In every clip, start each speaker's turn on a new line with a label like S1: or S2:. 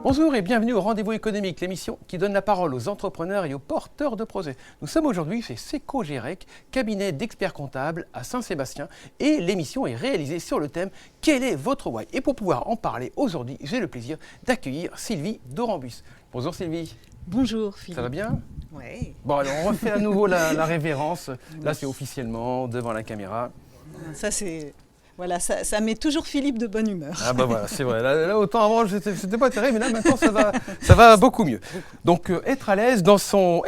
S1: Bonjour et bienvenue au Rendez-vous économique, l'émission qui donne la parole aux entrepreneurs et aux porteurs de projets. Nous sommes aujourd'hui chez Seco Gérec, cabinet d'experts comptables à Saint-Sébastien, et l'émission est réalisée sur le thème « Quel est votre why ?» Et pour pouvoir en parler aujourd'hui, j'ai le plaisir d'accueillir Sylvie Dorambus. Bonjour Sylvie.
S2: Bonjour Philippe.
S1: Ça va bien?
S2: Oui.
S1: Bon alors on refait à nouveau la révérence. Là c'est officiellement devant la caméra.
S2: Ça c'est... Voilà, ça met toujours Philippe de bonne humeur.
S1: Ah bah voilà, c'est vrai. Là autant avant, c'était pas terrible, mais là maintenant ça va beaucoup mieux. Donc être à l'aise dans son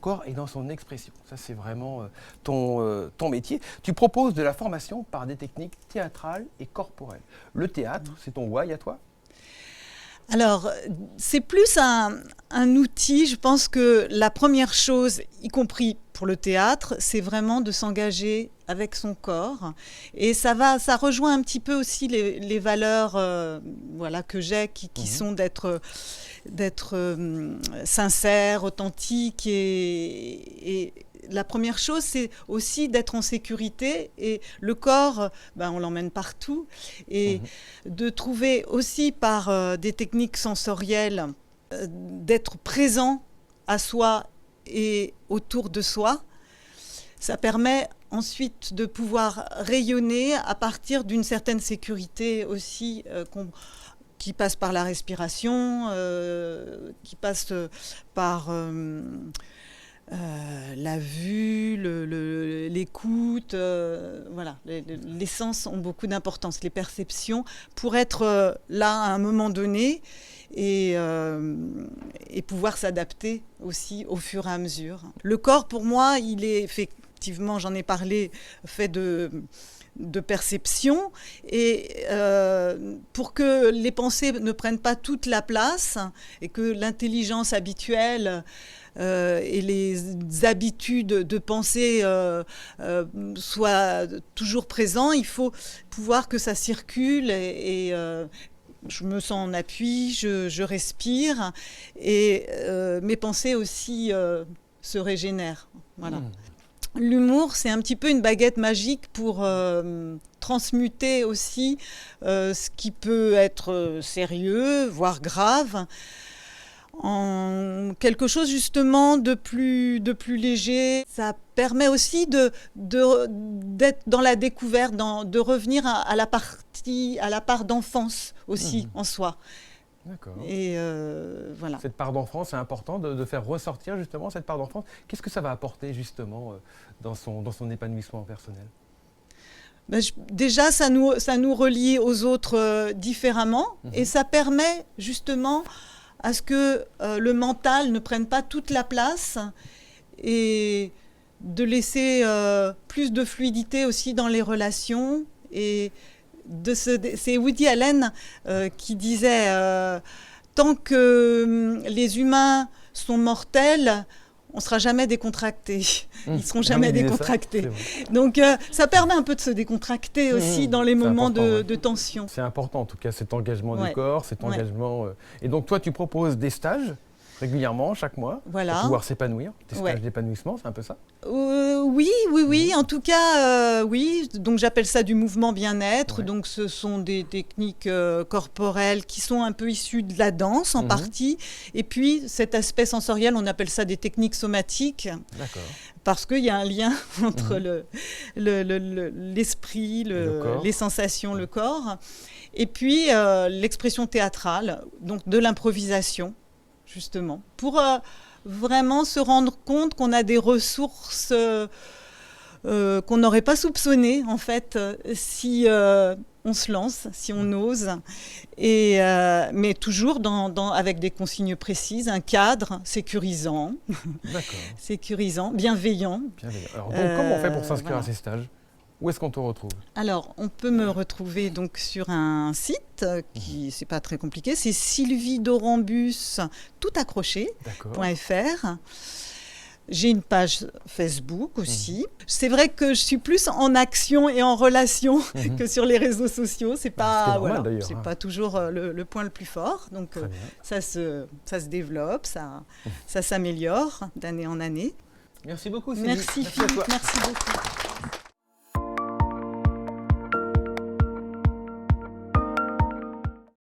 S1: corps et dans son expression. Ça c'est vraiment ton métier. Tu proposes de la formation par des techniques théâtrales et corporelles. Le théâtre, c'est ton why à toi?
S2: Alors, c'est plus un outil. Je pense que la première chose, y compris pour le théâtre, c'est vraiment de s'engager avec son corps. Et ça rejoint un petit peu aussi les valeurs que j'ai, qui sont d'être sincère, authentique. Et la première chose, c'est aussi d'être en sécurité. Et le corps, on l'emmène partout. Et de trouver aussi par des techniques sensorielles, d'être présent à soi et autour de soi. Ça permet ensuite de pouvoir rayonner à partir d'une certaine sécurité aussi qui passe par la respiration, qui passe par la vue, l'écoute. Voilà, les sens ont beaucoup d'importance, les perceptions, pour être là à un moment donné et pouvoir s'adapter aussi au fur et à mesure. Le corps, pour moi, il est effectivement, j'en ai parlé, fait de perception, et pour que les pensées ne prennent pas toute la place et que l'intelligence habituelle et les habitudes de pensée soient toujours présents, il faut pouvoir que ça circule et je me sens en appui, je respire et mes pensées aussi se régénèrent. Voilà. L'humour, c'est un petit peu une baguette magique pour transmuter aussi ce qui peut être sérieux, voire grave, en quelque chose justement de plus léger. Ça permet aussi d'être dans la découverte, de revenir à la part d'enfance aussi en soi.
S1: D'accord.
S2: Et voilà.
S1: Cette part d'enfance, c'est important de faire ressortir justement cette part d'enfance. Qu'est-ce que ça va apporter justement dans son épanouissement personnel?
S2: Déjà, ça nous relie aux autres différemment et ça permet justement à ce que le mental ne prenne pas toute la place et de laisser plus de fluidité aussi dans les relations. Et c'est Woody Allen qui disait tant que les humains sont mortels, on ne sera jamais décontracté. Ils ne seront jamais décontractés. Donc, ça permet un peu de se décontracter aussi dans les moments de tension.
S1: C'est important, en tout cas, cet engagement du corps, cet engagement... Et donc, toi, tu proposes des stages régulièrement, chaque mois, pour pouvoir s'épanouir. Des stages d'épanouissement, c'est un peu ça?
S2: Oui. En tout cas, oui. Donc, j'appelle ça du mouvement bien-être. Donc, ce sont des techniques corporelles qui sont un peu issues de la danse, en partie. Et puis, cet aspect sensoriel, on appelle ça des techniques somatiques. D'accord. Parce qu'il y a un lien entre l'esprit, les sensations, le corps. Et puis, l'expression théâtrale, donc de l'improvisation, justement, pour vraiment se rendre compte qu'on a des ressources qu'on n'aurait pas soupçonnées, en fait, si on se lance, si on ose, mais toujours avec des consignes précises, un cadre sécurisant, bienveillant.
S1: Alors, donc, comment on fait pour s'inscrire à ces stages? Où est-ce qu'on te retrouve? Alors,
S2: on peut me retrouver donc sur un site qui, c'est pas très compliqué, c'est sylviedorambus, tout accroché.fr. J'ai une page Facebook aussi. C'est vrai que je suis plus en action et en relation que sur les réseaux sociaux. C'est pas, c'est pas toujours le point le plus fort. Donc, ça se développe, ça s'améliore d'année en année.
S1: Merci beaucoup, Sylvie.
S2: Merci Philippe, merci beaucoup.